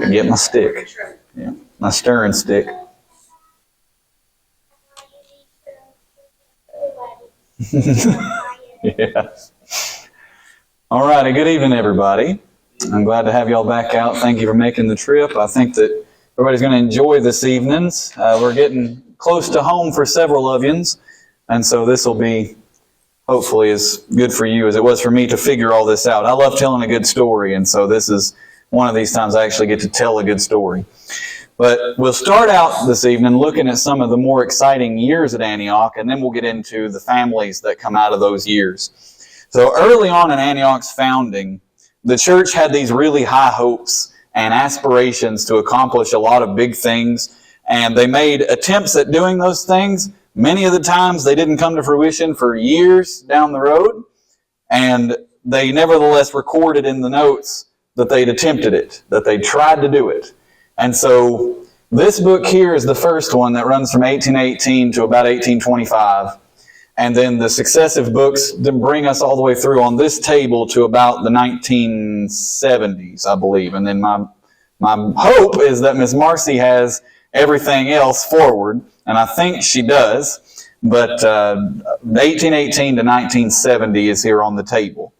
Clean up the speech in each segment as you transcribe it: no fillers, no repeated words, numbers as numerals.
Get my stick. Yeah, my stirring stick. Yeah. All righty. Good evening, everybody. I'm glad to have you all back out. Thank you for making the trip. I think that everybody's going to enjoy this evening's. We're getting close to home for several of yous, and so this will be hopefully as good for you as it was for me to figure all this out. I love telling a good story, and so this is one of these times I actually get to tell a good story. But we'll start out this evening looking at some of the more exciting years at Antioch, and then we'll get into the families that come out of those years. So early on in Antioch's founding, the church had these really high hopes and aspirations to accomplish a lot of big things, and they made attempts at doing those things. Many of the times they didn't come to fruition for years down the road, and they nevertheless recorded in the notes that they'd attempted it, that they tried to do it. And so this book here is the first one that runs from 1818 to about 1825. And then the successive books bring us all the way through on this table to about the 1970s, I believe. And then my hope is that Miss Marcy has everything else forward, and I think she does. But 1818 to 1970 is here on the table.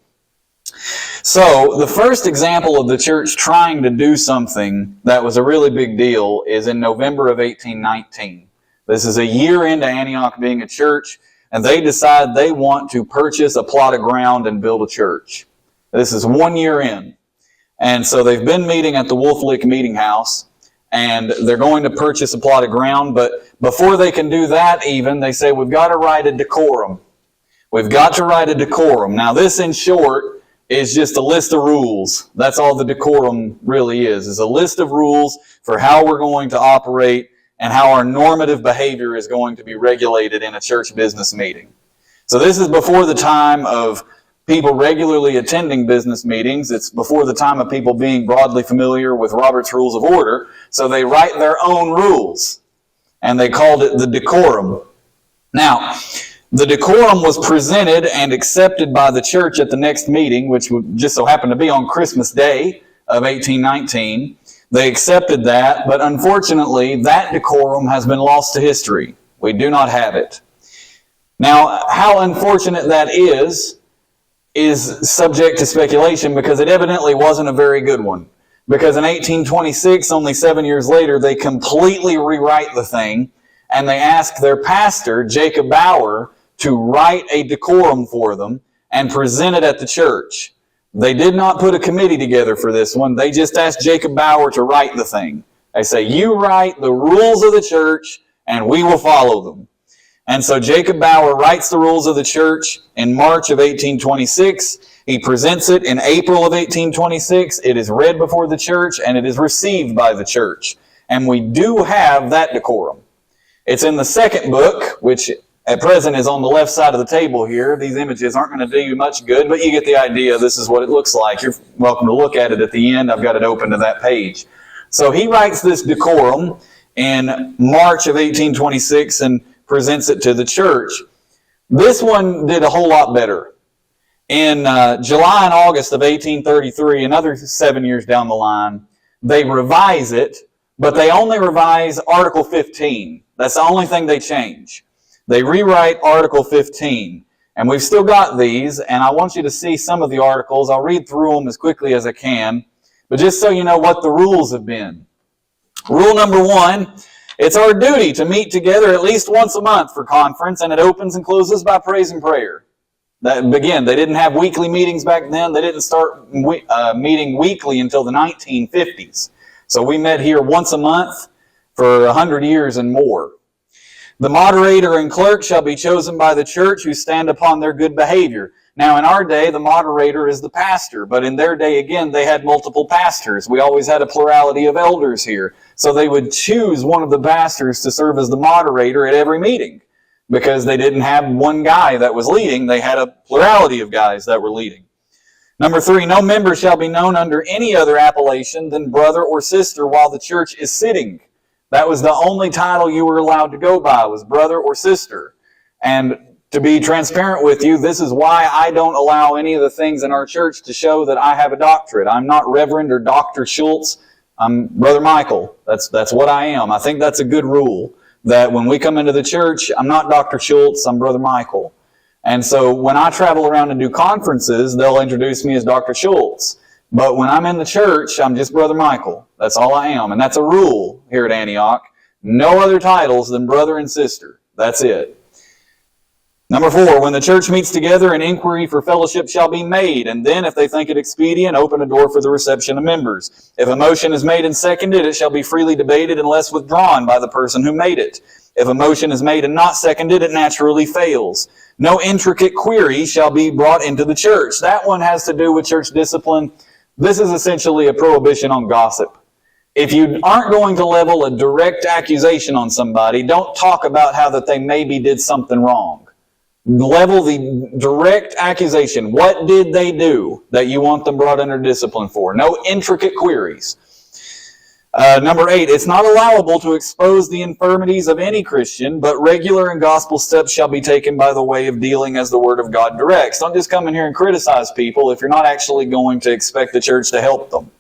So the first example of the church trying to do something that was a really big deal is in November of 1819. This is a year into Antioch being a church, and they decide they want to purchase a plot of ground and build a church. This is 1 year in. And so they've been meeting at the Wolf Lick Meeting House, and they're going to purchase a plot of ground, but before they can do that even, they say, we've got to write a decorum. We've got to write a decorum. Now this, in short, is just a list of rules. That's all the decorum really is a list of rules for how we're going to operate and how our normative behavior is going to be regulated in a church business meeting. So this is before the time of people regularly attending business meetings. It's before the time of people being broadly familiar with Robert's Rules of Order. So they write their own rules, and they called it the decorum. Now, the decorum was presented and accepted by the church at the next meeting, which would just so happen to be on Christmas Day of 1819. They accepted that, but unfortunately, that decorum has been lost to history. We do not have it. Now, how unfortunate that is subject to speculation, because it evidently wasn't a very good one. Because in 1826, only 7 years later, they completely rewrite the thing, and they ask their pastor, Jacob Bauer, to write a decorum for them and present it at the church. They did not put a committee together for this one. They just asked Jacob Bauer to write the thing. They say, you write the rules of the church and we will follow them. And so Jacob Bauer writes the rules of the church in March of 1826. He presents it in April of 1826. It is read before the church and it is received by the church. And we do have that decorum. It's in the second book, which at present is on the left side of the table here. These images aren't going to do you much good, but you get the idea. This is what it looks like. You're welcome to look at it at the end. I've got it open to that page. So he writes this decorum in March of 1826 and presents it to the church. This one did a whole lot better. In July and August of 1833, another 7 years down the line, they revise it, but they only revise Article 15. That's the only thing they change. They rewrite Article 15. And we've still got these, and I want you to see some of the articles. I'll read through them as quickly as I can, but just so you know what the rules have been. Rule number 1, it's our duty to meet together at least once a month for conference, and it opens and closes by praise and prayer. Again, they didn't have weekly meetings back then. They didn't start meeting weekly until the 1950s. So we met here once a month for 100 years and more. The moderator and clerk shall be chosen by the church who stand upon their good behavior. Now, in our day, the moderator is the pastor, but in their day, again, they had multiple pastors. We always had a plurality of elders here. So they would choose one of the pastors to serve as the moderator at every meeting, because they didn't have one guy that was leading. They had a plurality of guys that were leading. Number 3, no member shall be known under any other appellation than brother or sister while the church is sitting. That was the only title you were allowed to go by, was brother or sister. And to be transparent with you, this is why I don't allow any of the things in our church to show that I have a doctorate. I'm not Reverend or Dr. Schultz. I'm Brother Michael. That's what I am. I think that's a good rule, that when we come into the church, I'm not Dr. Schultz, I'm Brother Michael. And so when I travel around and do conferences, they'll introduce me as Dr. Schultz. But when I'm in the church, I'm just Brother Michael. That's all I am. And that's a rule here at Antioch. No other titles than brother and sister. That's it. Number 4, when the church meets together, an inquiry for fellowship shall be made, and then, if they think it expedient, open a door for the reception of members. If a motion is made and seconded, it shall be freely debated unless withdrawn by the person who made it. If a motion is made and not seconded, it naturally fails. No intricate query shall be brought into the church. That one has to do with church discipline. This is essentially a prohibition on gossip. If you aren't going to level a direct accusation on somebody, don't talk about how that they maybe did something wrong. Level the direct accusation. What did they do that you want them brought under discipline for? No intricate queries. Number 8, it's not allowable to expose the infirmities of any Christian, but regular and gospel steps shall be taken by the way of dealing as the Word of God directs. Don't just come in here and criticize people if you're not actually going to expect the church to help them.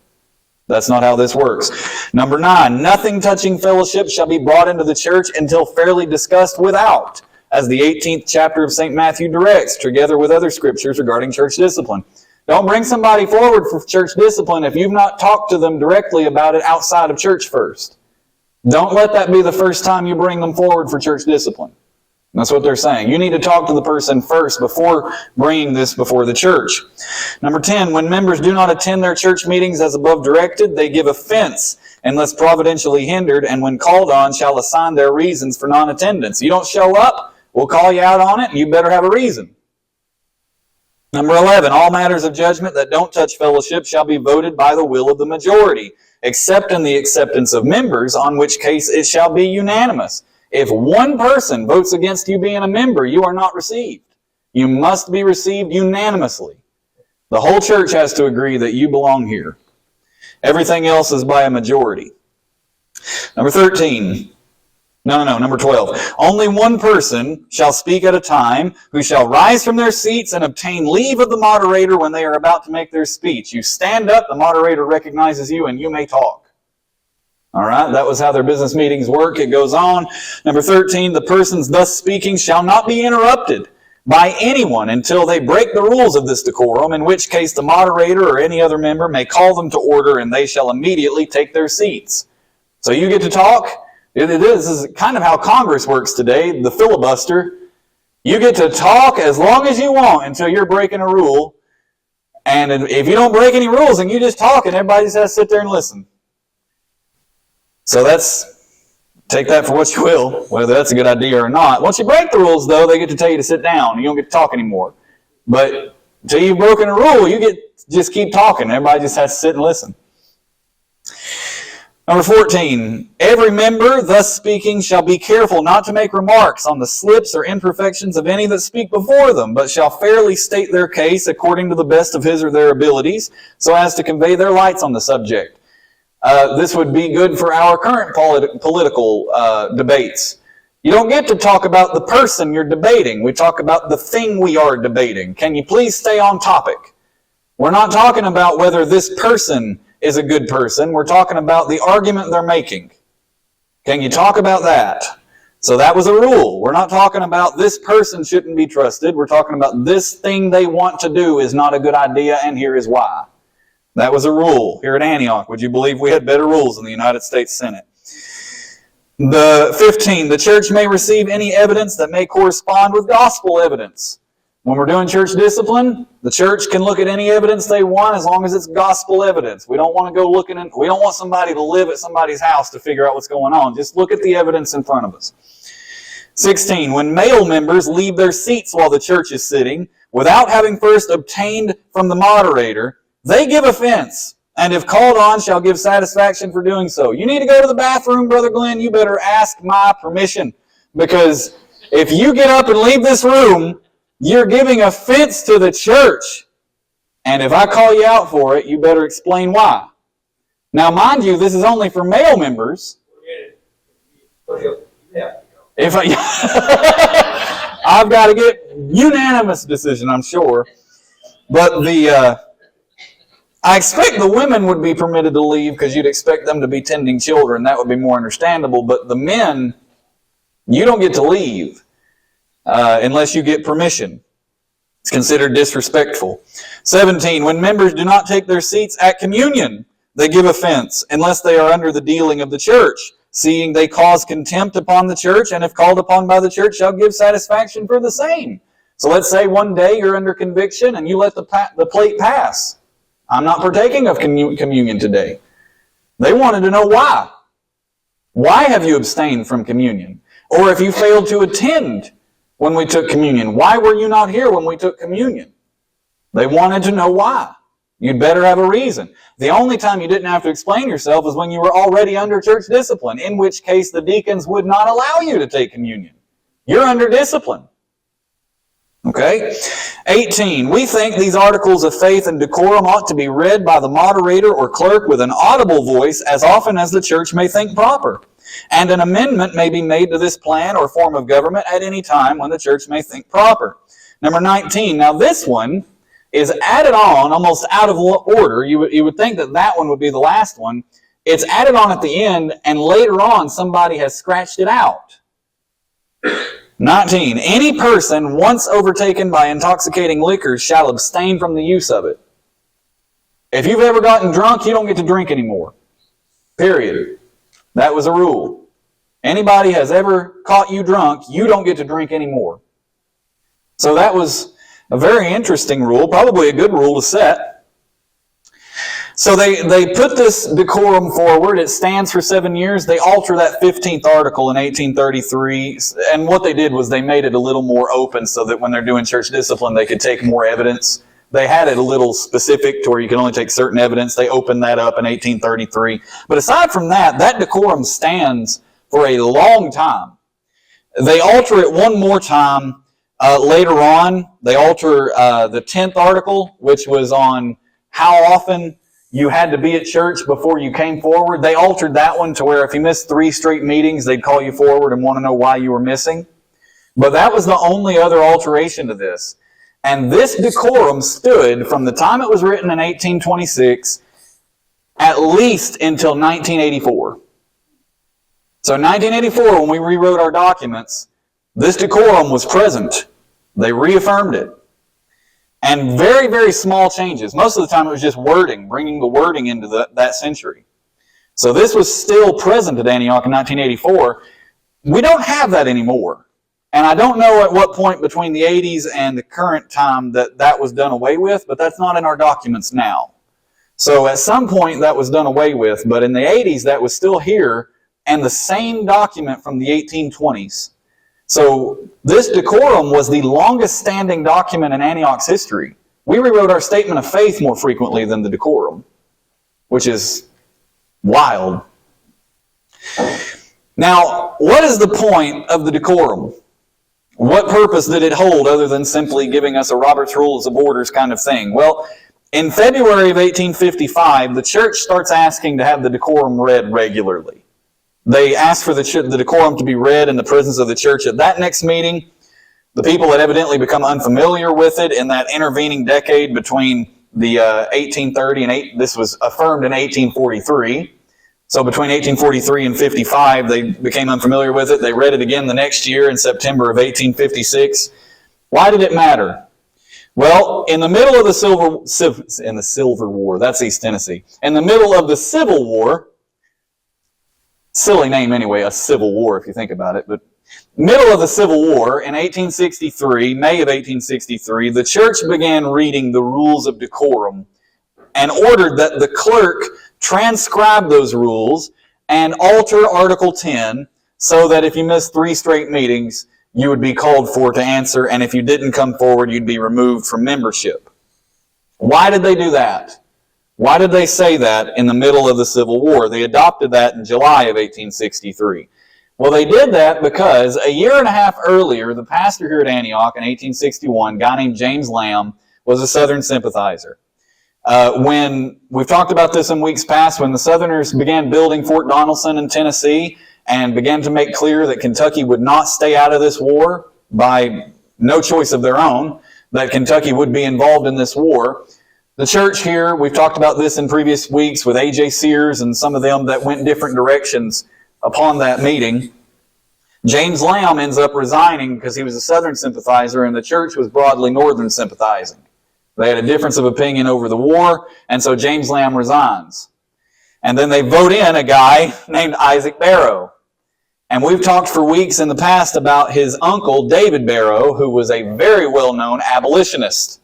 That's not how this works. Number 9, nothing touching fellowship shall be brought into the church until fairly discussed without, as the 18th chapter of St. Matthew directs, together with other scriptures regarding church discipline. Don't bring somebody forward for church discipline if you've not talked to them directly about it outside of church first. Don't let that be the first time you bring them forward for church discipline. That's what they're saying. You need to talk to the person first before bringing this before the church. Number 10, when members do not attend their church meetings as above directed, they give offense unless providentially hindered, and when called on shall assign their reasons for non-attendance. You don't show up, we'll call you out on it, and you better have a reason. Number 11, all matters of judgment that don't touch fellowship shall be voted by the will of the majority, except in the acceptance of members, on which case it shall be unanimous. If one person votes against you being a member, you are not received. You must be received unanimously. The whole church has to agree that you belong here. Everything else is by a majority. Number 12. Only one person shall speak at a time, who shall rise from their seats and obtain leave of the moderator when they are about to make their speech. You stand up, the moderator recognizes you, and you may talk. All right, that was how their business meetings work. It goes on. Number 13, the persons thus speaking shall not be interrupted by anyone until they break the rules of this decorum, in which case the moderator or any other member may call them to order, and they shall immediately take their seats. So you get to talk. This is kind of how Congress works today, the filibuster. You get to talk as long as you want until you're breaking a rule. And if you don't break any rules, then you just talk and everybody just has to sit there and listen. So take that for what you will, whether that's a good idea or not. Once you break the rules, though, they get to tell you to sit down. You don't get to talk anymore. But until you've broken a rule, just keep talking. Everybody just has to sit and listen. Number 14, every member thus speaking shall be careful not to make remarks on the slips or imperfections of any that speak before them, but shall fairly state their case according to the best of his or their abilities, so as to convey their lights on the subject. This would be good for our current political debates. You don't get to talk about the person you're debating. We talk about the thing we are debating. Can you please stay on topic? We're not talking about whether this person is a good person. We're talking about the argument they're making. Can you talk about that? So that was a rule. We're not talking about this person shouldn't be trusted. We're talking about this thing they want to do is not a good idea, and here is why. That was a rule here at Antioch. Would you believe we had better rules in the United States Senate? The 15, the church may receive any evidence that may correspond with gospel evidence. When we're doing church discipline, the church can look at any evidence they want as long as it's gospel evidence. We don't want to go we don't want somebody to live at somebody's house to figure out what's going on. Just look at the evidence in front of us. 16, when male members leave their seats while the church is sitting, without having first obtained from the moderator, they give offense, and if called on, shall give satisfaction for doing so. You need to go to the bathroom, Brother Glenn, you better ask my permission, because if you get up and leave this room, you're giving offense to the church. And if I call you out for it, you better explain why. Now, mind you, this is only for male members. If I've got to get unanimous decision, I'm sure. But I expect the women would be permitted to leave because you'd expect them to be tending children. That would be more understandable. But the men, you don't get to leave unless you get permission. It's considered disrespectful. 17, when members do not take their seats at communion, they give offense, unless they are under the dealing of the church, seeing they cause contempt upon the church, and if called upon by the church, shall give satisfaction for the same. So let's say one day you're under conviction and you let the plate pass. I'm not partaking of communion today. They wanted to know why. Why have you abstained from communion? Or if you failed to attend when we took communion, why were you not here when we took communion? They wanted to know why. You'd better have a reason. The only time you didn't have to explain yourself is when you were already under church discipline, in which case the deacons would not allow you to take communion. You're under discipline. Okay? 18. We think these articles of faith and decorum ought to be read by the moderator or clerk with an audible voice as often as the church may think proper. And an amendment may be made to this plan or form of government at any time when the church may think proper. Number 19. Now this one is added on almost out of order. You would think that one would be the last one. It's added on at the end, and later on somebody has scratched it out. 19. Any person once overtaken by intoxicating liquors shall abstain from the use of it. If you've ever gotten drunk, you don't get to drink anymore. Period. That was a rule. Anybody has ever caught you drunk, you don't get to drink anymore. So that was a very interesting rule, probably a good rule to set. So they put this decorum forward. It stands for 7 years. They alter that 15th article in 1833. And what they did was they made it a little more open so that when they're doing church discipline, they could take more evidence. They had it a little specific to where you can only take certain evidence. They opened that up in 1833. But aside from that, that decorum stands for a long time. They alter it one more time later on. They alter the 10th article, which was on how often you had to be at church before you came forward. They altered that one to where if you missed 3 straight meetings, they'd call you forward and want to know why you were missing. But that was the only other alteration to this. And this decorum stood from the time it was written in 1826 at least until 1984. So in 1984, when we rewrote our documents, this decorum was present. They reaffirmed it. And very, very small changes. Most of the time it was just wording, bringing the wording into that century. So this was still present at Antioch in 1984. We don't have that anymore. And I don't know at what point between the 80s and the current time that was done away with, but that's not in our documents now. So at some point that was done away with, but in the 80s that was still here, and the same document from the 1820s. So this decorum was the longest standing document in Antioch's history. We rewrote our statement of faith more frequently than the decorum, which is wild. Now, what is the point of the decorum? What purpose did it hold other than simply giving us a Robert's Rules of Orders kind of thing? Well, in February of 1855, the church starts asking to have the decorum read regularly. They asked for the decorum to be read in the presence of the church at that next meeting. The people had evidently become unfamiliar with it in that intervening decade between the 1830 and this was affirmed in 1843. So between 1843 and 55, they became unfamiliar with it. They read it again the next year in September of 1856. Why did it matter? Well, in the middle of the Civil War, that's East Tennessee. In the middle of the Civil War, silly name anyway, a Civil War if you think about it, but middle of the Civil War in 1863, May of 1863, the church began reading the rules of decorum and ordered that the clerk transcribe those rules and alter Article 10 so that if you missed 3 straight meetings, you would be called for to answer, and if you didn't come forward, you'd be removed from membership. Why did they do that? Why did they say that in the middle of the Civil War? They adopted that in July of 1863. Well, they did that because a year and a half earlier, the pastor here at Antioch in 1861, a guy named James Lamb, was a Southern sympathizer. When we've talked about this in weeks past, when the Southerners began building Fort Donelson in Tennessee and began to make clear that Kentucky would not stay out of this war by no choice of their own, that Kentucky would be involved in this war, The church here, we've talked about this in previous weeks with A.J. Sears and some of them that went different directions upon that meeting. James Lamb ends up resigning because he was a Southern sympathizer and the church was broadly Northern sympathizing. They had a difference of opinion over the war, and so James Lamb resigns. And then they vote in a guy named Isaac Barrow. And we've talked for weeks in the past about his uncle, David Barrow, who was a very well-known abolitionist.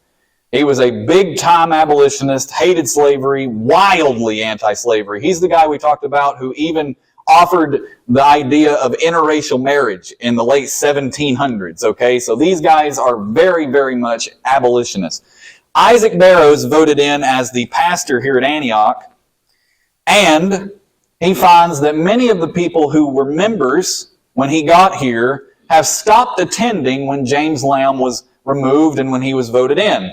He was a big-time abolitionist, hated slavery, wildly anti-slavery. He's the guy we talked about who even offered the idea of interracial marriage in the late 1700s, okay? So these guys are very, very much abolitionists. Isaac Barrows voted in as the pastor here at Antioch, and he finds that many of the people who were members when he got here have stopped attending when James Lamb was removed and when he was voted in.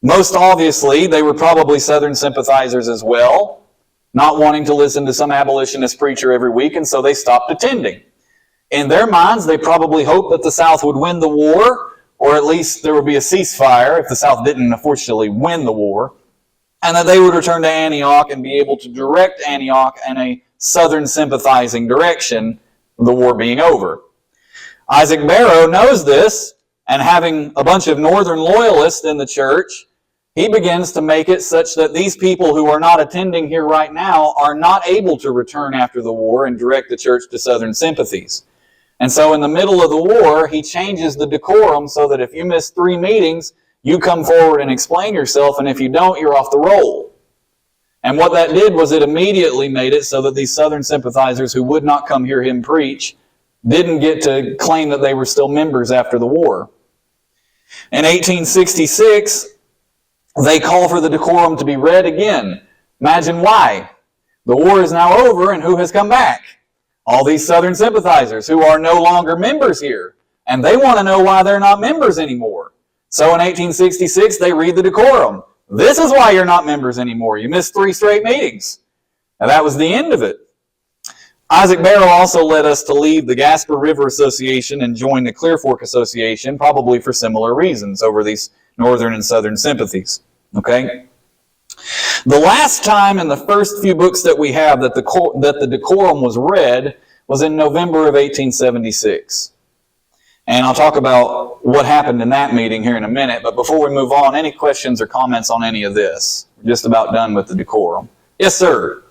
Most obviously, they were probably Southern sympathizers as well, not wanting to listen to some abolitionist preacher every week, and so they stopped attending. In their minds, they probably hoped that the South would win the war, or at least there would be a ceasefire if the South didn't unfortunately win the war, and that they would return to Antioch and be able to direct Antioch in a Southern sympathizing direction, the war being over. Isaac Barrow knows this, and having a bunch of Northern loyalists in the church, he begins to make it such that these people who are not attending here right now are not able to return after the war and direct the church to Southern sympathies. And so in the middle of the war, he changes the decorum so that if you miss 3 meetings, you come forward and explain yourself, and if you don't, you're off the roll. And what that did was it immediately made it so that these Southern sympathizers who would not come hear him preach didn't get to claim that they were still members after the war. In 1866, they call for the decorum to be read again. Imagine why. The war is now over, and who has come back? All these Southern sympathizers who are no longer members here. And they want to know why they're not members anymore. So in 1866, they read the decorum. This is why you're not members anymore. You missed 3 straight meetings. And that was the end of it. Isaac Barrow also led us to leave the Gasper River Association and join the Clear Fork Association, probably for similar reasons over these Northern and Southern sympathies. Okay? The last time in the first few books that we have that the decorum was read was in November of 1876. And I'll talk about what happened in that meeting here in a minute. But before we move on, any questions or comments on any of this? We're just about done with the decorum. Yes, sir.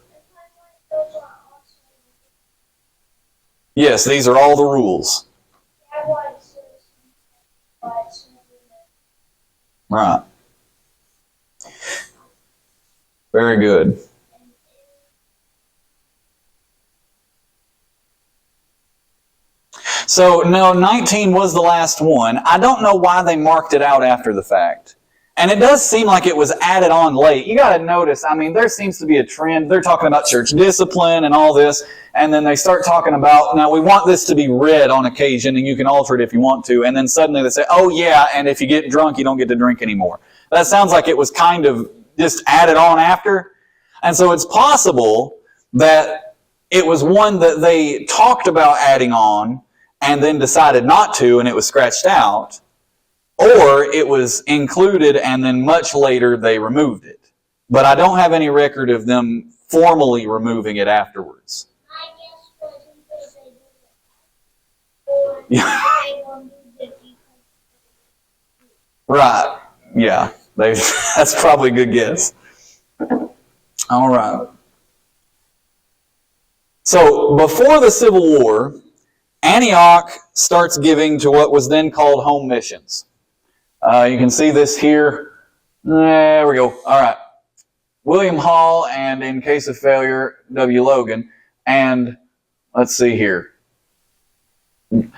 Yes, these are all the rules. Right. Very good. So, no, 19 was the last one. I don't know why they marked it out after the fact. And it does seem like it was added on late. You got to notice, I mean, there seems to be a trend. They're talking about church discipline and all this, and then they start talking about, now we want this to be read on occasion, and you can alter it if you want to, and then suddenly they say, oh yeah, and if you get drunk, you don't get to drink anymore. That sounds like it was kind of just added on after. And so it's possible that it was one that they talked about adding on, and then decided not to, and it was scratched out. Or it was included and then much later they removed it. But I don't have any record of them formally removing it afterwards. Yeah. Right. Yeah. That's probably a good guess. All right. So before the Civil War, Antioch starts giving to what was then called home missions. You can see this here. There we go. All right. William Hall and, in case of failure, W. Logan. And let's see here. I'm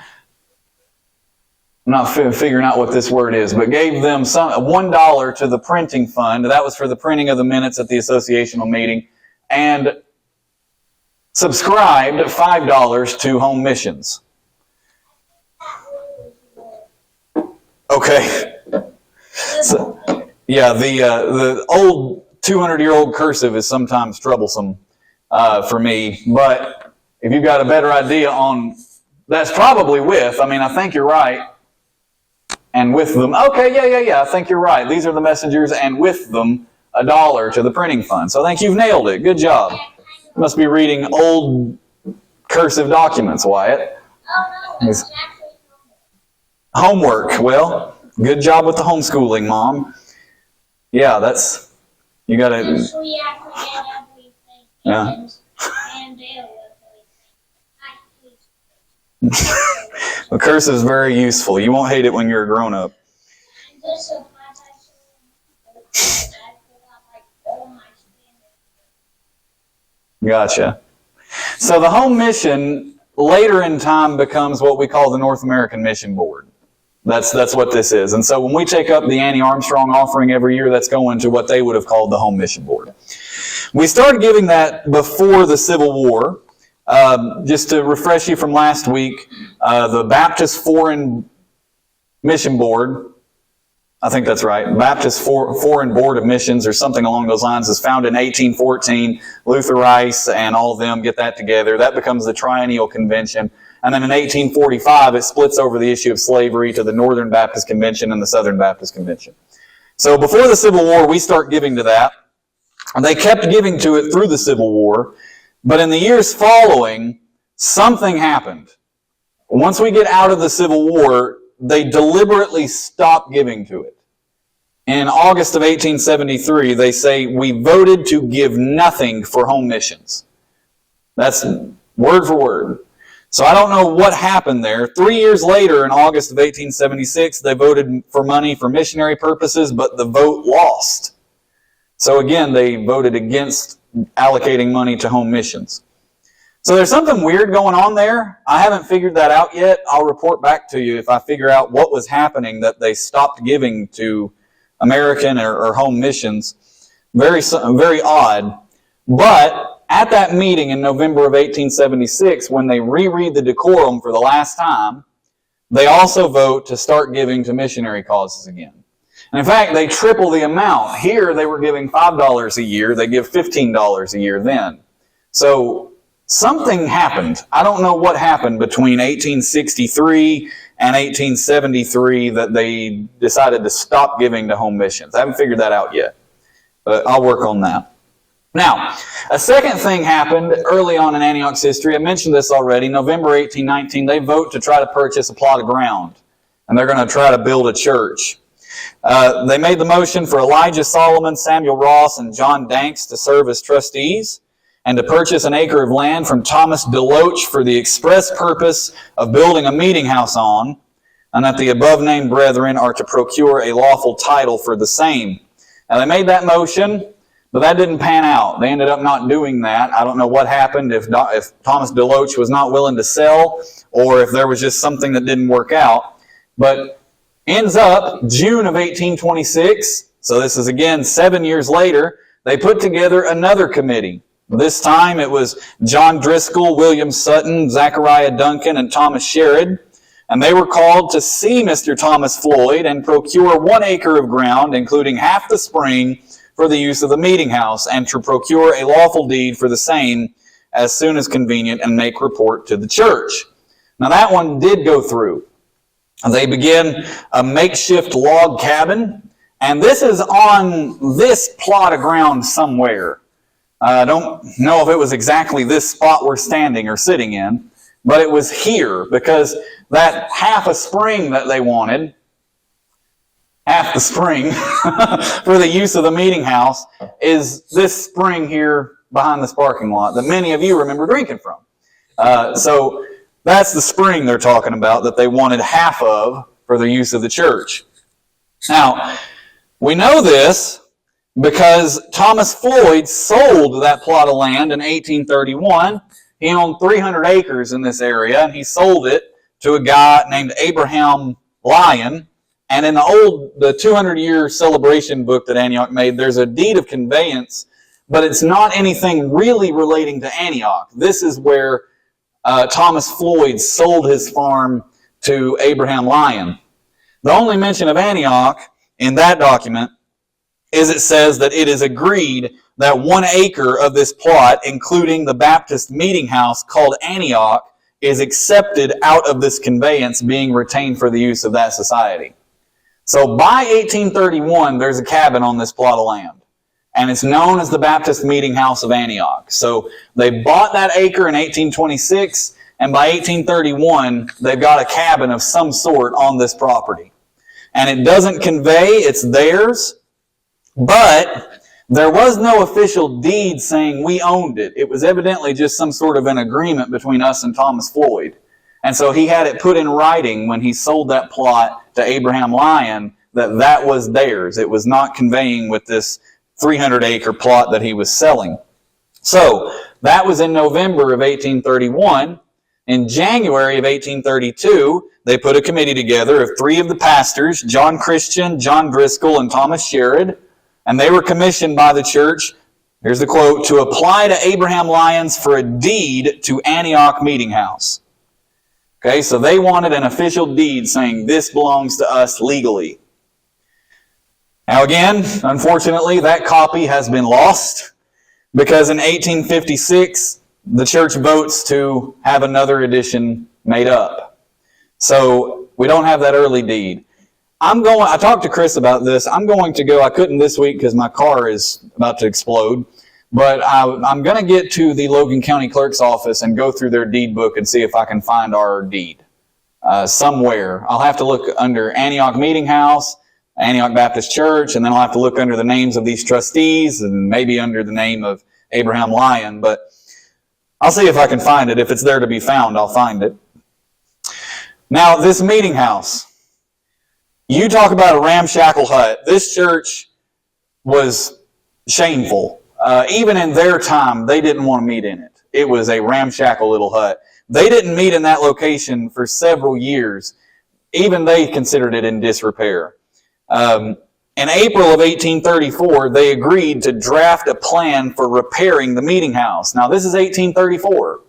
not figuring out what this word is, but gave them $1 to the printing fund. That was for the printing of the minutes at the associational meeting. And subscribed $5 to home missions. Okay. So, yeah, the old 200-year-old cursive is sometimes troublesome for me, but if you've got a better idea on, that's probably with, I mean, I think you're right. and with them, okay, yeah, I think you're right. These are the messengers, and with them, $1 to the printing fund. So I think you've nailed it. Good job. You must be reading old cursive documents, Wyatt. Homework. Well, good job with the homeschooling, Mom. Yeah, that's, you got to. Yeah. The cursive is very useful. You won't hate it when you're a grown-up. Gotcha. So the home mission later in time becomes what we call the North American Mission Board. That's what this is. And so when we take up the Annie Armstrong offering every year, that's going to what they would have called the Home Mission Board. We started giving that before the Civil War. Just to refresh you from last week, the Baptist Foreign Mission Board, I think that's right, Baptist Foreign Board of Missions or something along those lines, is founded in 1814. Luther Rice and all of them get that together. That becomes the Triennial Convention. And then in 1845, it splits over the issue of slavery to the Northern Baptist Convention and the Southern Baptist Convention. So before the Civil War, we start giving to that. And they kept giving to it through the Civil War. But in the years following, something happened. Once we get out of the Civil War, they deliberately stopped giving to it. In August of 1873, they say, we voted to give nothing for home missions. That's word for word. So I don't know what happened there. 3 years later, in August of 1876, they voted for money for missionary purposes, but the vote lost. So again, they voted against allocating money to home missions. So there's something weird going on there. I haven't figured that out yet. I'll report back to you if I figure out what was happening that they stopped giving to American or home missions. Very odd. But at that meeting in November of 1876, when they reread the decorum for the last time, they also vote to start giving to missionary causes again. And in fact, they triple the amount. Here, they were giving $5 a year. They give $15 a year then. So something happened. I don't know what happened between 1863 and 1873 that they decided to stop giving to home missions. I haven't figured that out yet, but I'll work on that. Now, a second thing happened early on in Antioch's history. I mentioned this already. November 1819, they vote to try to purchase a plot of ground, and they're going to try to build a church. They made the motion for Elijah Solomon, Samuel Ross, and John Danks to serve as trustees and to purchase an acre of land from Thomas DeLoach for the express purpose of building a meeting house on, and that the above-named brethren are to procure a lawful title for the same. Now, they made that motion, but that didn't pan out. They ended up not doing that. I don't know what happened, if Thomas DeLoach was not willing to sell or if there was just something that didn't work out. But ends up, June of 1826, so this is again 7 years later, they put together another committee. This time it was John Driscoll, William Sutton, Zachariah Duncan, and Thomas Sherrod. And they were called to see Mr. Thomas Floyd and procure 1 acre of ground, including half the spring, for the use of the meeting house, and to procure a lawful deed for the same as soon as convenient and make report to the church. Now that one did go through. They begin a makeshift log cabin, and this is on this plot of ground somewhere. I don't know if it was exactly this spot we're standing or sitting in, but it was here because that half a spring that they wanted, half the spring for the use of the meeting house, is this spring here behind this parking lot that many of you remember drinking from. So that's the spring they're talking about that they wanted half of for the use of the church. Now, we know this because Thomas Floyd sold that plot of land in 1831. He owned 300 acres in this area, and he sold it to a guy named Abraham Lyon. And in the 200-year celebration book that Antioch made, there's a deed of conveyance, but it's not anything really relating to Antioch. This is where Thomas Floyd sold his farm to Abraham Lyon. The only mention of Antioch in that document is it says that it is agreed that 1 acre of this plot, including the Baptist meeting house called Antioch, is accepted out of this conveyance being retained for the use of that society. So by 1831, there's a cabin on this plot of land, and it's known as the Baptist Meeting House of Antioch. So they bought that acre in 1826, and by 1831, they've got a cabin of some sort on this property. And it doesn't convey, it's theirs, but there was no official deed saying we owned it. It was evidently just some sort of an agreement between us and Thomas Floyd. And so he had it put in writing when he sold that plot to Abraham Lyon that was theirs. It was not conveying with this 300-acre plot that he was selling. So that was in November of 1831. In January of 1832, they put a committee together of 3 of the pastors, John Christian, John Driscoll, and Thomas Sherrod, and they were commissioned by the church, here's the quote, to apply to Abraham Lyons for a deed to Antioch Meeting House. Okay, so they wanted an official deed saying this belongs to us legally. Now again, unfortunately, that copy has been lost because in 1856, the church votes to have another edition made up. So we don't have that early deed. I talked to Chris about this. I'm going to go, I couldn't this week because my car is about to explode. But I'm going to get to the Logan County Clerk's office and go through their deed book and see if I can find our deed somewhere. I'll have to look under Antioch Meeting House, Antioch Baptist Church, and then I'll have to look under the names of these trustees and maybe under the name of Abraham Lyon. But I'll see if I can find it. If it's there to be found, I'll find it. Now, this meeting house. You talk about a ramshackle hut. This church was shameful. Even in their time, they didn't want to meet in it. It was a ramshackle little hut. They didn't meet in that location for several years. Even they considered it in disrepair. In April of 1834, they agreed to draft a plan for repairing the meeting house. Now, this is 1834.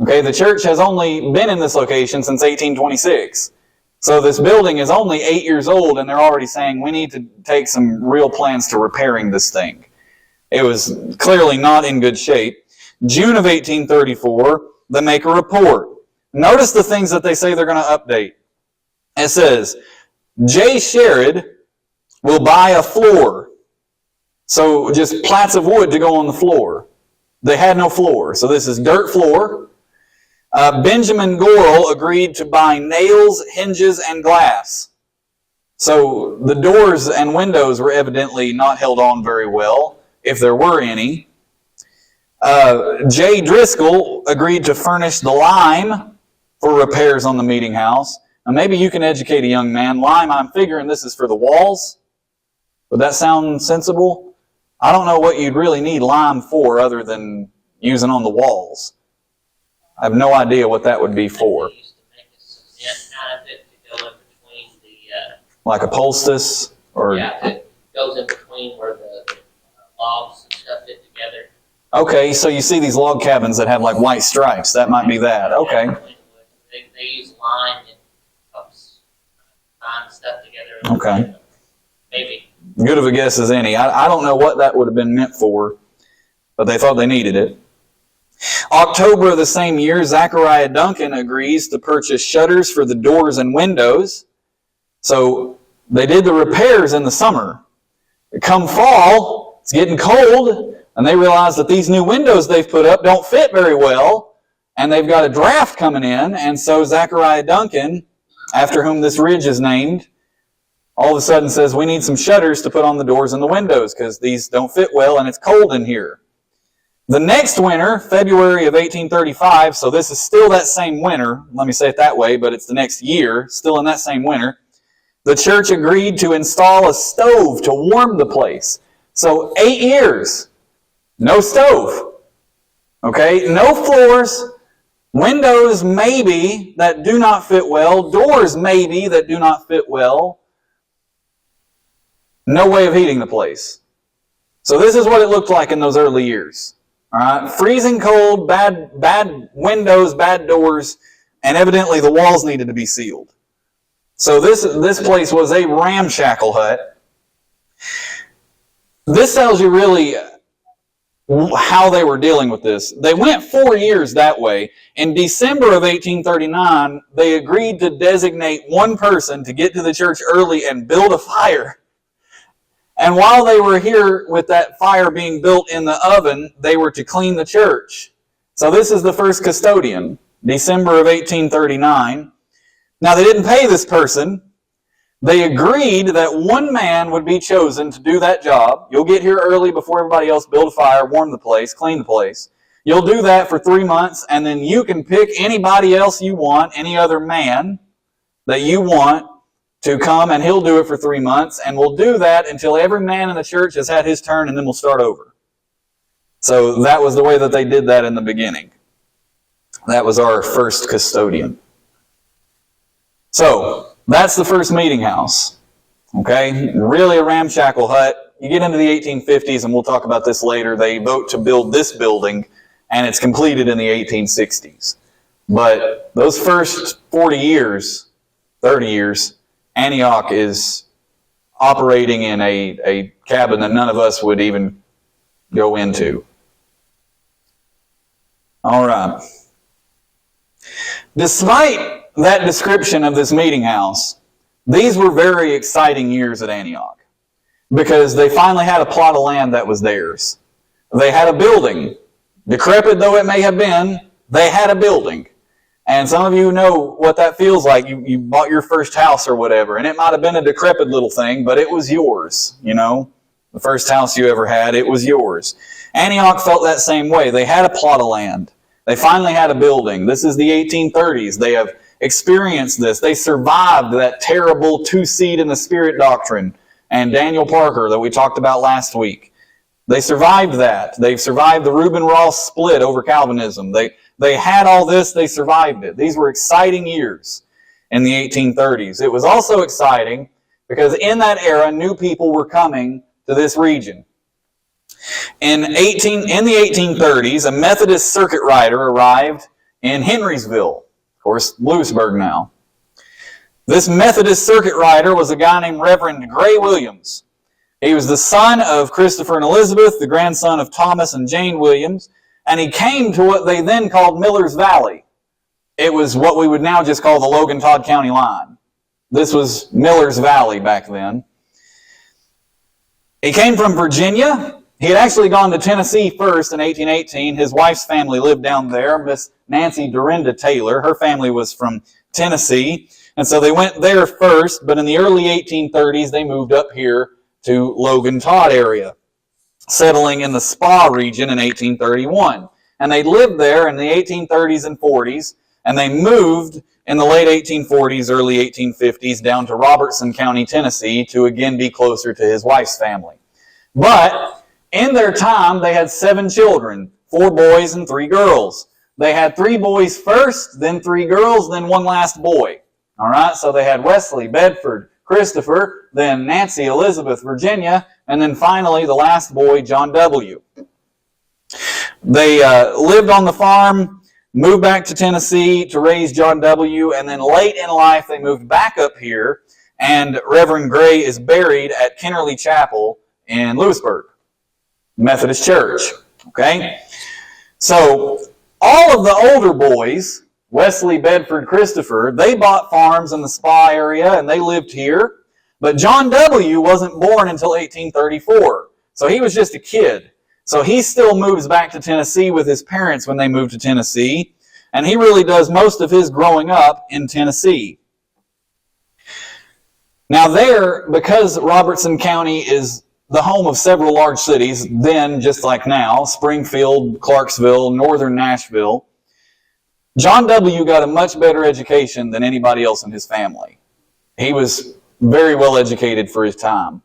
Okay, the church has only been in this location since 1826. So this building is only 8 years old, and they're already saying we need to take some real plans to repairing this thing. It was clearly not in good shape. June of 1834, they make a report. Notice the things that they say they're going to update. It says, J. Sherrod will buy a floor. So just plats of wood to go on the floor. They had no floor, so this is dirt floor. Benjamin Gorel agreed to buy nails, hinges, and glass. So the doors and windows were evidently not held on very well, if there were any. J. Driscoll agreed to furnish the lime for repairs on the meeting house. Now maybe you can educate a young man. Lime, I'm figuring this is for the walls. Would that sound sensible? I don't know what you'd really need lime for other than using on the walls. I have no idea what that would be for. They used to make a cement out of it to go in between the... like a poultice? Or... Yeah, it goes in between where the logs and stuff fit together. Okay, so you see these log cabins that have like white stripes. That might be that. Okay. They use lime and helps bind stuff together. Okay. Maybe. Good of a guess as any. I don't know what that would have been meant for, but they thought they needed it. October of the same year, Zechariah Duncan agrees to purchase shutters for the doors and windows. So they did the repairs in the summer. Come fall, it's getting cold, and they realize that these new windows they've put up don't fit very well, and they've got a draft coming in, and so Zechariah Duncan, after whom this ridge is named, all of a sudden says, we need some shutters to put on the doors and the windows because these don't fit well and it's cold in here. The next winter, February of 1835, so this is still that same winter, let me say it that way, but it's the next year, still in that same winter, the church agreed to install a stove to warm the place. So 8 years, no stove, okay, no floors, windows maybe that do not fit well, doors maybe that do not fit well, no way of heating the place. So this is what it looked like in those early years. All right, freezing cold, bad windows, bad doors, and evidently the walls needed to be sealed. So this place was a ramshackle hut. This tells you really how they were dealing with this. They went 4 years that way. In December of 1839, they agreed to designate one person to get to the church early and build a fire. And while they were here with that fire being built in the oven, they were to clean the church. So this is the first custodian, December of 1839. Now, they didn't pay this person. They agreed that one man would be chosen to do that job. You'll get here early before everybody else, build a fire, warm the place, clean the place. You'll do that for 3 months, and then you can pick anybody else you want, any other man that you want to come, and he'll do it for 3 months, and we'll do that until every man in the church has had his turn, and then we'll start over. So that was the way that they did that in the beginning. That was our first custodian. So that's the first meeting house. Okay? Really a ramshackle hut. You get into the 1850s, and we'll talk about this later. They vote to build this building, and it's completed in the 1860s. But those first 40 years, 30 years, Antioch is operating in a cabin that none of us would even go into. All right. Despite that description of this meeting house, these were very exciting years at Antioch because they finally had a plot of land that was theirs. They had a building. Decrepit though it may have been, they had a building. And some of you know what that feels like. You bought your first house or whatever, and it might have been a decrepit little thing, but it was yours, you know. The first house you ever had, it was yours. Antioch felt that same way. They had a plot of land. They finally had a building. This is the 1830s. They have experienced this. They survived that terrible two-seed in the Spirit doctrine and Daniel Parker that we talked about last week. They survived that. They've survived the Reuben-Ross split over Calvinism. They had all this. They survived it. These were exciting years in the 1830s. It was also exciting because in that era, new people were coming to this region. In the 1830s, a Methodist circuit rider arrived in Henrysville, of course, Lewisburg now. This Methodist circuit rider was a guy named Reverend Gray Williams. He was the son of Christopher and Elizabeth, the grandson of Thomas and Jane Williams, and he came to what they then called Miller's Valley. It was what we would now just call the Logan-Todd County line. This was Miller's Valley back then. He came from Virginia. He had actually gone to Tennessee first in 1818. His wife's family lived down there, Miss Nancy Dorinda Taylor. Her family was from Tennessee, and so they went there first, but in the early 1830s, they moved up here to Logan-Todd area, settling in the Spa region in 1831. And they lived there in the 1830s and 40s, and they moved in the late 1840s, early 1850s down to Robertson County, Tennessee to again be closer to his wife's family. But in their time, they had 7 children, 4 boys and 3 girls. They had 3 boys first, then 3 girls, then 1 last boy. All right, so they had Wesley, Bedford, Christopher, then Nancy, Elizabeth, Virginia, and then finally the last boy, John W. They lived on the farm, moved back to Tennessee to raise John W., and then late in life they moved back up here, and Reverend Gray is buried at Kennerly Chapel in Lewisburg Methodist Church. Okay? So all of the older boys, Wesley, Bedford, Christopher, they bought farms in the Spa area and they lived here. But John W. wasn't born until 1834. So he was just a kid. So he still moves back to Tennessee with his parents when they move to Tennessee. And he really does most of his growing up in Tennessee. Now there, because Robertson County is the home of several large cities, then just like now, Springfield, Clarksville, northern Nashville, John W. got a much better education than anybody else in his family. He was very well educated for his time.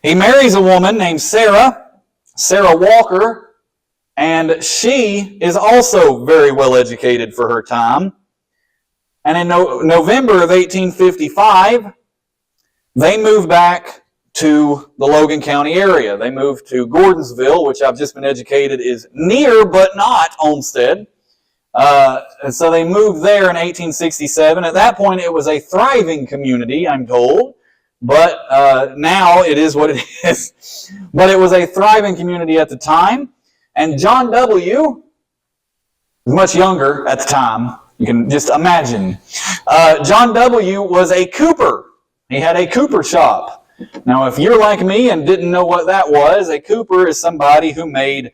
He marries a woman named Sarah Walker, and she is also very well educated for her time. And in November of 1855, they moved back to the Logan County area. They moved to Gordonsville, which I've just been educated is near but not Olmsted. And so they moved there in 1867. At that point, it was a thriving community, I'm told. But now it is what it is. But it was a thriving community at the time. And John W. was much younger at the time. You can just imagine. John W. was a cooper. He had a cooper shop. Now, if you're like me and didn't know what that was, a cooper is somebody who made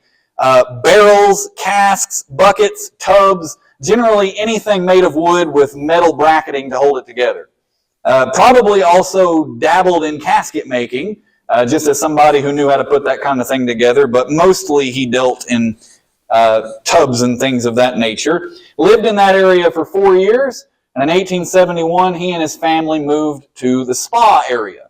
barrels, casks, buckets, tubs, generally anything made of wood with metal bracketing to hold it together. Probably also dabbled in casket making, just as somebody who knew how to put that kind of thing together, but mostly he dealt in tubs and things of that nature. Lived in that area for 4 years, and in 1871 he and his family moved to the Spa area.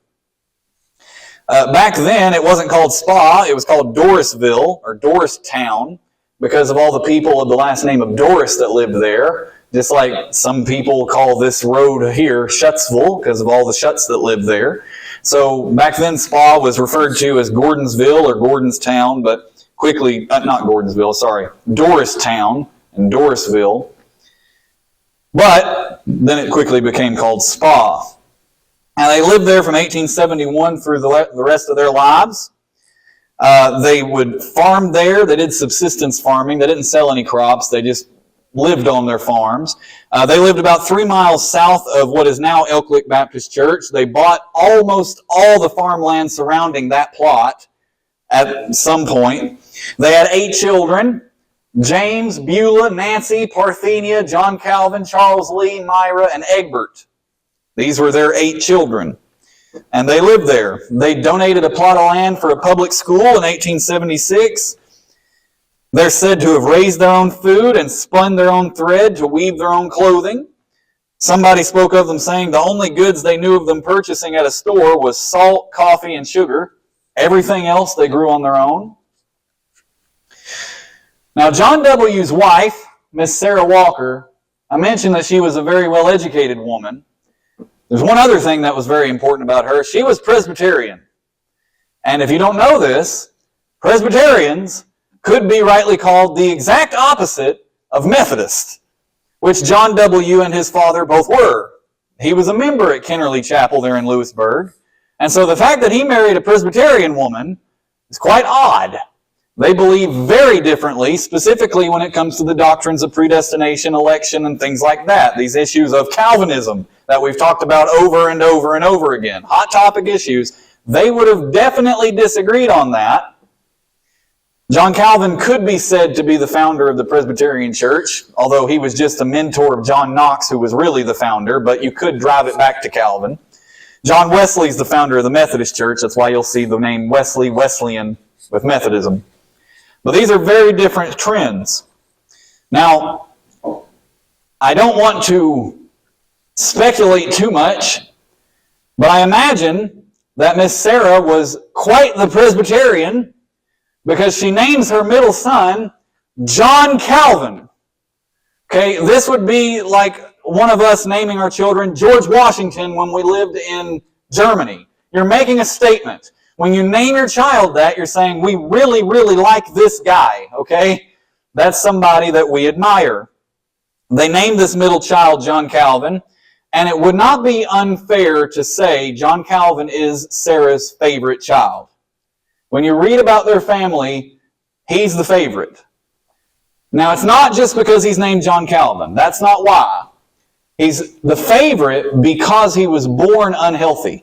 Back then, it wasn't called Spa, it was called Dorisville, or Doristown, because of all the people of the last name of Doris that lived there. Just like some people call this road here Shutsville, because of all the Shuts that lived there. So back then, Spa was referred to as Gordonsville or Gordonstown, but quickly, not Gordonsville, sorry, Doristown and Dorisville. But then it quickly became called Spa. And they lived there from 1871 through the rest of their lives. They would farm there. They did subsistence farming. They didn't sell any crops. They just lived on their farms. They lived about 3 miles south of what is now Elk Lick Baptist Church. They bought almost all the farmland surrounding that plot at some point. They had 8 children: James, Beulah, Nancy, Parthenia, John Calvin, Charles Lee, Myra, and Egbert. These were their 8 children. And they lived there. They donated a plot of land for a public school in 1876. They're said to have raised their own food and spun their own thread to weave their own clothing. Somebody spoke of them saying the only goods they knew of them purchasing at a store was salt, coffee, and sugar. Everything else they grew on their own. Now, John W.'s wife, Miss Sarah Walker, I mentioned that she was a very well-educated woman. There's one other thing that was very important about her. She was Presbyterian. And if you don't know this, Presbyterians could be rightly called the exact opposite of Methodists, which John W. and his father both were. He was a member at Kennerly Chapel there in Lewisburg. And so the fact that he married a Presbyterian woman is quite odd. They believe very differently, specifically when it comes to the doctrines of predestination, election, and things like that. These issues of Calvinism that we've talked about over and over and over again. Hot topic issues. They would have definitely disagreed on that. John Calvin could be said to be the founder of the Presbyterian Church, although he was just a mentor of John Knox, who was really the founder, but you could drive it back to Calvin. John Wesley is the founder of the Methodist Church. That's why you'll see the name Wesley, Wesleyan with Methodism. But these are very different trends. Now, I don't want to speculate too much, but I imagine that Miss Sarah was quite the Presbyterian because she names her middle son John Calvin. Okay, this would be like one of us naming our children George Washington when we lived in Germany. You're making a statement. When you name your child that, you're saying, we really, really like this guy, okay? That's somebody that we admire. They named this middle child John Calvin, and it would not be unfair to say John Calvin is Sarah's favorite child. When you read about their family, he's the favorite. Now, it's not just because he's named John Calvin. That's not why. He's the favorite because he was born unhealthy.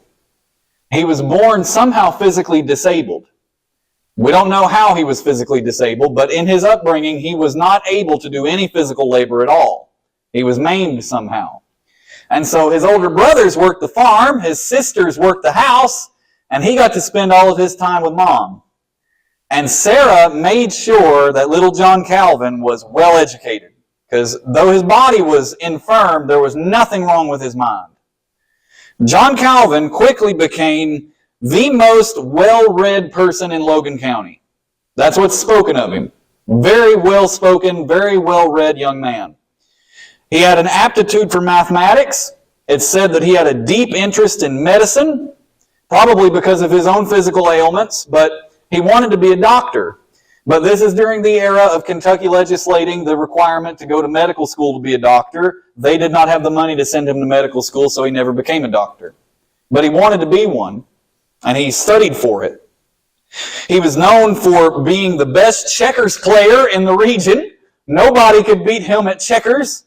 He was born somehow physically disabled. We don't know how he was physically disabled, but in his upbringing, he was not able to do any physical labor at all. He was maimed somehow. And so his older brothers worked the farm, his sisters worked the house, and he got to spend all of his time with Mom. And Sarah made sure that little John Calvin was well educated, because though his body was infirm, there was nothing wrong with his mind. John Calvin quickly became the most well-read person in Logan County. That's what's spoken of him. Very well-spoken, very well-read young man. He had an aptitude for mathematics. It's said that he had a deep interest in medicine, probably because of his own physical ailments, but he wanted to be a doctor. But this is during the era of Kentucky legislating the requirement to go to medical school to be a doctor. They did not have the money to send him to medical school, so he never became a doctor. But he wanted to be one, and he studied for it. He was known for being the best checkers player in the region. Nobody could beat him at checkers.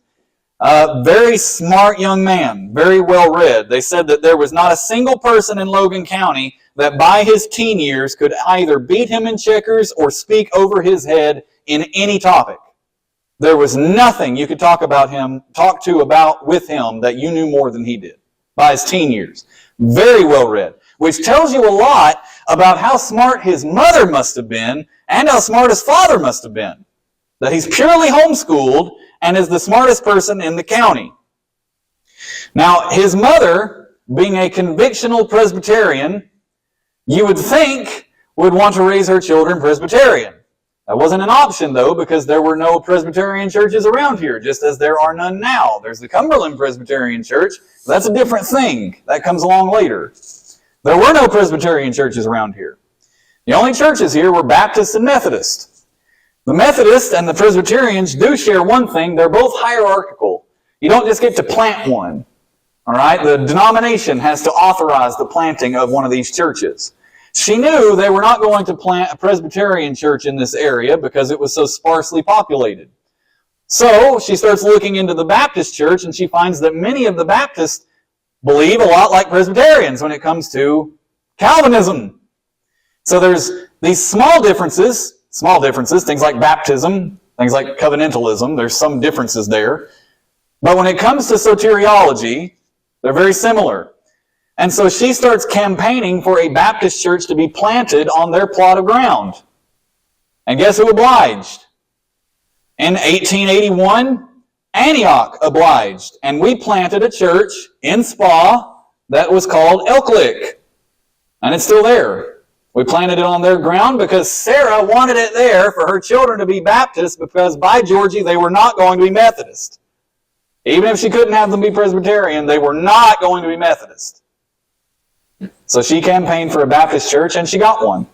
Very smart young man, very well read. They said that there was not a single person in Logan County that by his teen years could either beat him in checkers or speak over his head in any topic. There was nothing you could talk to about with him that you knew more than he did by his teen years. Very well read, which tells you a lot about how smart his mother must have been and how smart his father must have been. That he's purely homeschooled and is the smartest person in the county. Now, his mother, being a convictional Presbyterian, you would think would want to raise her children Presbyterian. That wasn't an option, though, because there were no Presbyterian churches around here, just as there are none now. There's the Cumberland Presbyterian Church. That's a different thing. That comes along later. There were no Presbyterian churches around here. The only churches here were Baptists and Methodists. The Methodists and the Presbyterians do share one thing. They're both hierarchical. You don't just get to plant one. All right? The denomination has to authorize the planting of one of these churches. She knew they were not going to plant a Presbyterian church in this area because it was so sparsely populated. So she starts looking into the Baptist church, and she finds that many of the Baptists believe a lot like Presbyterians when it comes to Calvinism. So there's these small differences, things like baptism, things like covenantalism. There's some differences there. But when it comes to soteriology, they're very similar. And so she starts campaigning for a Baptist church to be planted on their plot of ground. And guess who obliged? In 1881, Antioch obliged. And we planted a church in Spa that was called Elklick. And it's still there. We planted it on their ground because Sarah wanted it there for her children to be Baptist, because by Georgie, they were not going to be Methodist. Even if she couldn't have them be Presbyterian, they were not going to be Methodist. So she campaigned for a Baptist church, and she got one.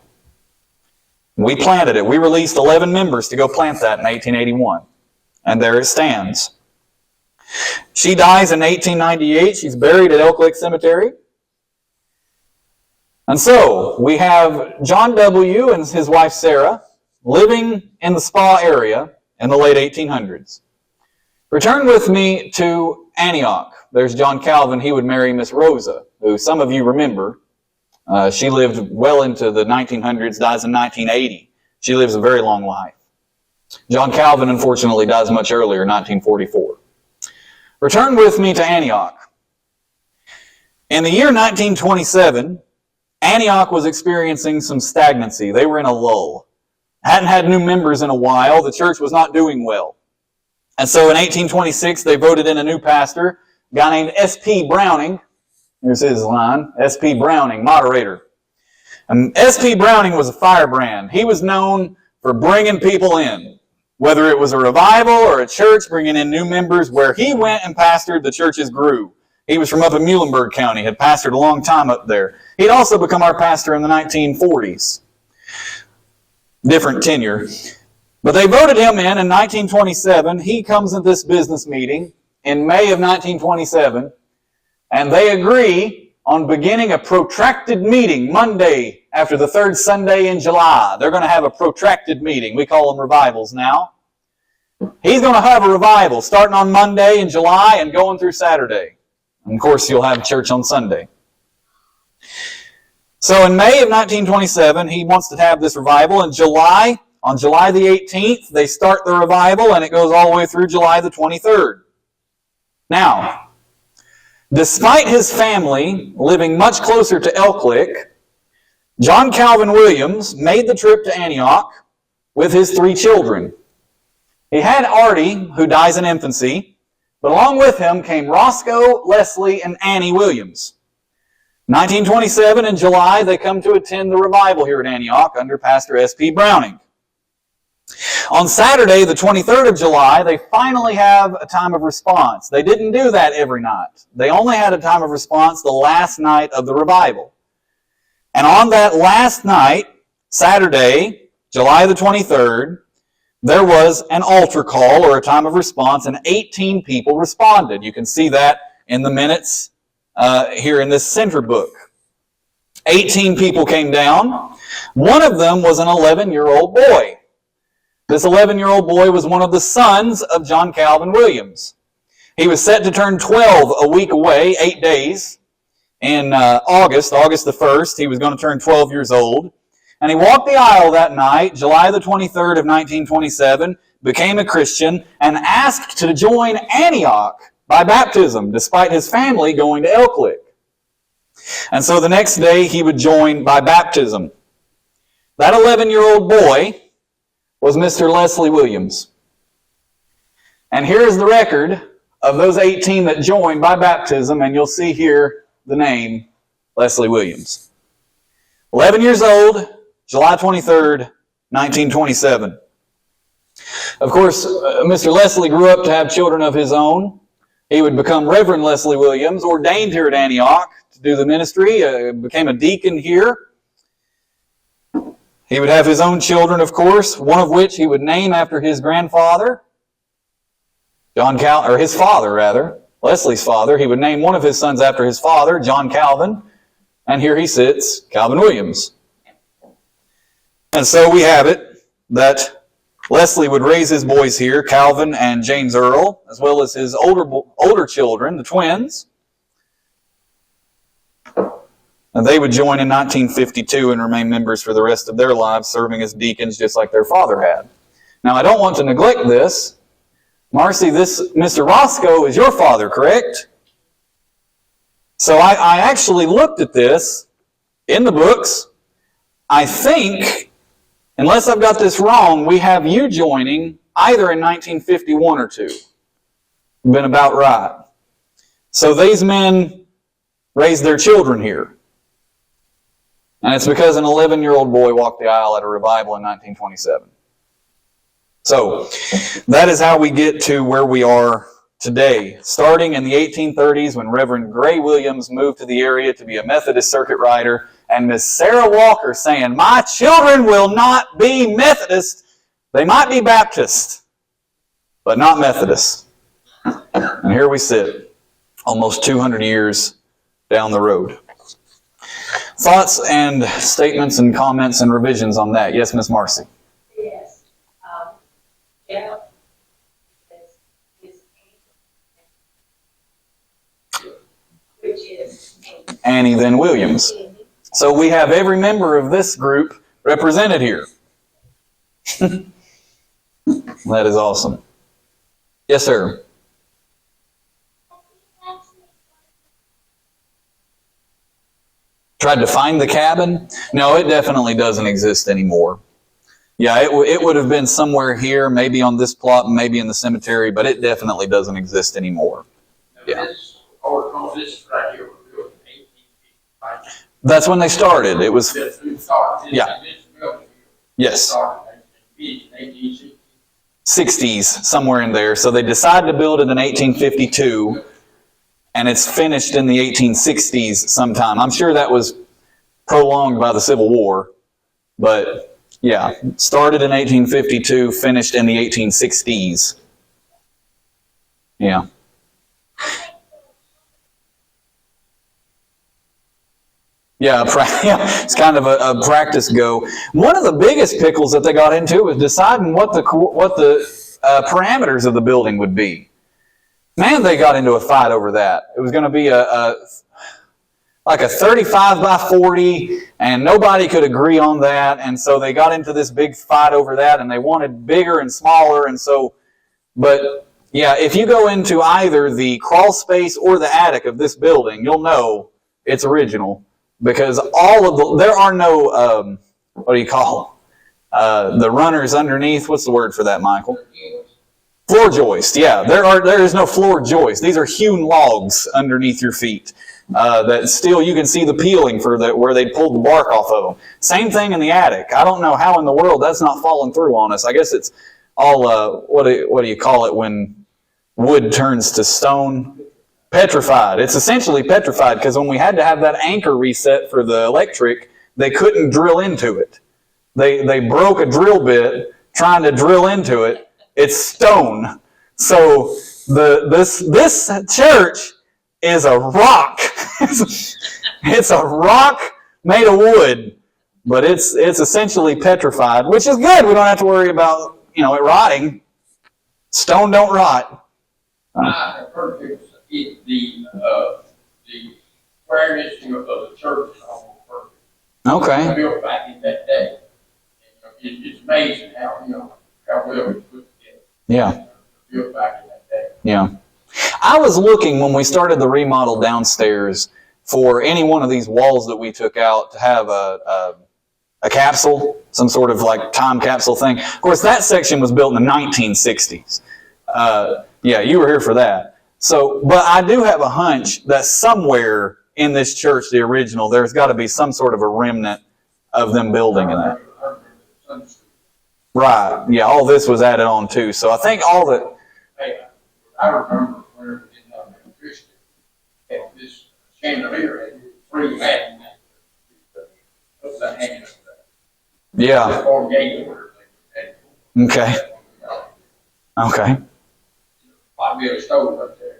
We planted it. We released 11 members to go plant that in 1881. And there it stands. She dies in 1898. She's buried at Elk Lake Cemetery. And so we have John W. and his wife Sarah living in the Spa area in the late 1800s. Return with me to Antioch. There's John Calvin. He would marry Miss Rosa, who some of you remember. She lived well into the 1900s, dies in 1980. She lives a very long life. John Calvin, unfortunately, dies much earlier, 1944. Return with me to Antioch. In the year 1927, Antioch was experiencing some stagnancy. They were in a lull. Hadn't had new members in a while. The church was not doing well. And so in 1826, they voted in a new pastor, a guy named S.P. Browning. Here's his line. S.P. Browning, moderator. And S.P. Browning was a firebrand. He was known for bringing people in. Whether it was a revival or a church, bringing in new members, where he went and pastored, the churches grew. He was from up in Muhlenberg County, had pastored a long time up there. He'd also become our pastor in the 1940s. Different tenure. But they voted him in 1927. He comes at this business meeting in May of 1927, and they agree on beginning a protracted meeting Monday after the third Sunday in July. They're going to have a protracted meeting. We call them revivals now. He's going to have a revival starting on Monday in July and going through Saturday. And of course, you'll have church on Sunday. So in May of 1927, he wants to have this revival. In July, on July the 18th, they start the revival, and it goes all the way through July the 23rd. Now, despite his family living much closer to Elk Lick, John Calvin Williams made the trip to Antioch with his 3 children. He had Artie, who dies in infancy, but along with him came Roscoe, Leslie, and Annie Williams. 1927, in July, they come to attend the revival here at Antioch under Pastor S.P. Browning. On Saturday, the 23rd of July, they finally have a time of response. They didn't do that every night. They only had a time of response the last night of the revival. And on that last night, Saturday, July the 23rd, there was an altar call or a time of response, and 18 people responded. You can see that in the minutes here in this center book. 18 people came down. One of them was an 11-year-old boy. This 11-year-old boy was one of the sons of John Calvin Williams. He was set to turn 12 a week away, 8 days. In August the 1st, he was going to turn 12 years old. And he walked the aisle that night, July the 23rd of 1927, became a Christian, and asked to join Antioch by baptism, despite his family going to Elk Lick. And so the next day he would join by baptism. That 11-year-old boy was Mr. Leslie Williams. And here's the record of those 18 that joined by baptism, and you'll see here the name Leslie Williams. 11 years old, July 23rd, 1927. Of course, Mr. Leslie grew up to have children of his own. He would become Reverend Leslie Williams, ordained here at Antioch to do the ministry, became a deacon here. He would have his own children, of course, one of which he would name after his grandfather, his father, rather, Leslie's father. He would name one of his sons after his father, John Calvin, and here he sits, Calvin Williams. And so we have it that Leslie would raise his boys here, Calvin and James Earl, as well as his older children, the twins. And they would join in 1952 and remain members for the rest of their lives, serving as deacons just like their father had. Now, I don't want to neglect this. Marcy, this Mr. Roscoe is your father, correct? So I actually looked at this in the books. I think, unless I've got this wrong, we have you joining either in 1951 or 2. Been about right. So these men raised their children here. And it's because an 11-year-old boy walked the aisle at a revival in 1927. So, that is how we get to where we are today. Starting in the 1830s when Reverend Gray Williams moved to the area to be a Methodist circuit rider, and Miss Sarah Walker saying, "My children will not be Methodist. They might be Baptist, but not Methodist." And here we sit, almost 200 years down the road. Thoughts and statements and comments and revisions on that? Yes, Miss Marcy. Yes. Yeah. Which is Annie then Williams. So we have every member of this group represented here. That is awesome. Yes, sir. Tried to find the cabin? No, it definitely doesn't exist anymore. Yeah, it would have been somewhere here, maybe on this plot, maybe in the cemetery, but it definitely doesn't exist anymore. Yeah. This right here was built in 1855. That's when they started. It was, yeah. Yes. 60s, somewhere in there. So they decided to build it in 1852, and it's finished in the 1860s sometime. I'm sure that was prolonged by the Civil War, but yeah, started in 1852, finished in the 1860s. Yeah. Yeah, it's kind of a practice go. One of the biggest pickles that they got into was deciding what the parameters of the building would be. Man, they got into a fight over that. It was going to be like a 35 by 40, and nobody could agree on that. And so they got into this big fight over that, and they wanted bigger and smaller. And so, but yeah, if you go into either the crawl space or the attic of this building, you'll know it's original. Because there are no, what do you call the runners underneath? What's the word for that, Michael? Floor joist, yeah. There is no floor joist. These are hewn logs underneath your feet. That still, you can see the peeling for where they pulled the bark off of them. Same thing in the attic. I don't know how in the world that's not falling through on us. I guess it's all, what do you call it when wood turns to stone? Petrified. It's essentially petrified because when we had to have that anchor reset for the electric, they couldn't drill into it. They broke a drill bit trying to drill into it. It's stone. So this church is a rock. It's a rock made of wood. but it's essentially petrified, which is good. We don't have to worry about, it rotting. Stone don't rot. I have heard people say the square issue of the church is almost perfect. Okay. Built back in that day. It's amazing how well it was put together. Yeah. Built back in that day. Yeah. I was looking when we started the remodel downstairs for any one of these walls that we took out to have a capsule, some sort of like time capsule thing. Of course, that section was built in the 1960s. Yeah, you were here for that. So, but I do have a hunch that somewhere in this church, the original, there's got to be some sort of a remnant of them building in that. Right. Yeah, all this was added on too. So I think all that. Hey, I remember whenever we didn't have electricity, this chandelier had 3 lamps. What's that hanging up there? Yeah. Or gate order. Okay. Okay. Might be a stove up there.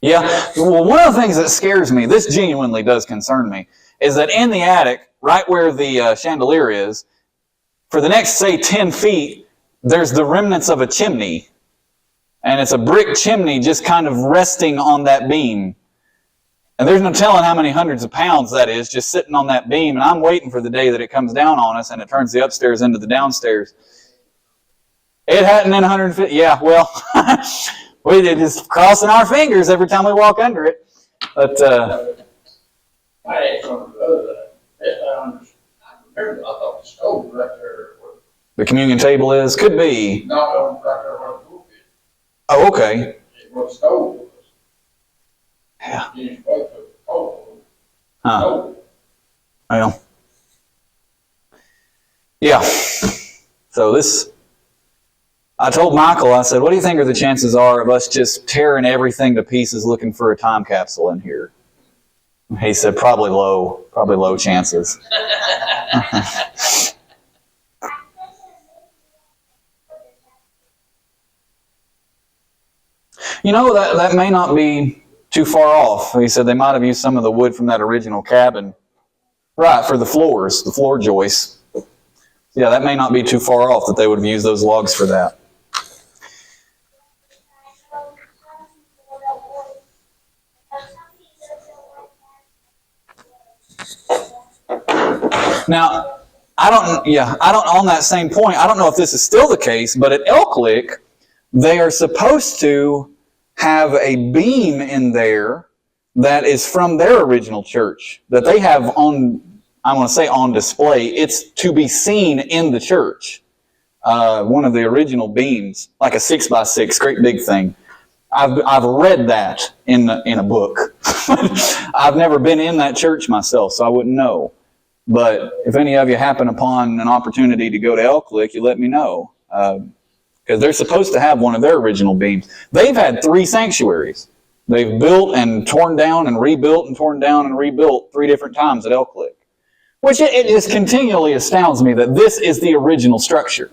Yeah. Well, one of the things that scares me, this genuinely does concern me, is that in the attic, right where the chandelier is, for the next, say, 10 feet, there's the remnants of a chimney. And it's a brick chimney just kind of resting on that beam. And there's no telling how many hundreds of pounds that is just sitting on that beam. And I'm waiting for the day that it comes down on us and it turns the upstairs into the downstairs. It hadn't in 150. Yeah, well, we did just crossing our fingers every time we walk under it. But I had some of the other, I remember, I thought the stove was right there. the communion table is, could be. No, right there where the pulpit. Oh, okay. It was stove was. Yeah. You spoke of the coal. Huh. Stove. Well. Yeah. So this, I told Michael, I said, what do you think are the chances are of us just tearing everything to pieces looking for a time capsule in here? He said, probably low chances. That may not be too far off. He said they might have used some of the wood from that original cabin. Right, for the floors, the floor joists. Yeah, that may not be too far off that they would have used those logs for that. Now, on that same point, I don't know if this is still the case, but at Elk Lick, they are supposed to have a beam in there that is from their original church that they have on, I want to say on display. It's to be seen in the church. One of the original beams, like a 6x6, great big thing. I've read that in a book. I've never been in that church myself, so I wouldn't know. But if any of you happen upon an opportunity to go to Elk Lick, you let me know. Because they're supposed to have one of their original beams. They've had 3 sanctuaries. They've built and torn down and rebuilt and torn down and rebuilt 3 different times at Elk Lick. Which it just continually astounds me that this is the original structure.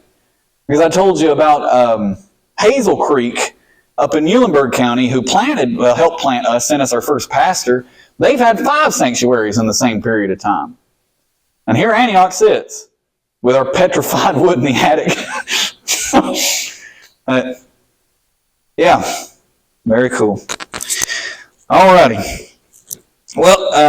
Because I told you about Hazel Creek up in Lewisburg County who helped plant us, sent us our first pastor. They've had 5 sanctuaries in the same period of time. And here Antioch sits with our petrified wood in the attic. Yeah, very cool. Alrighty. Well,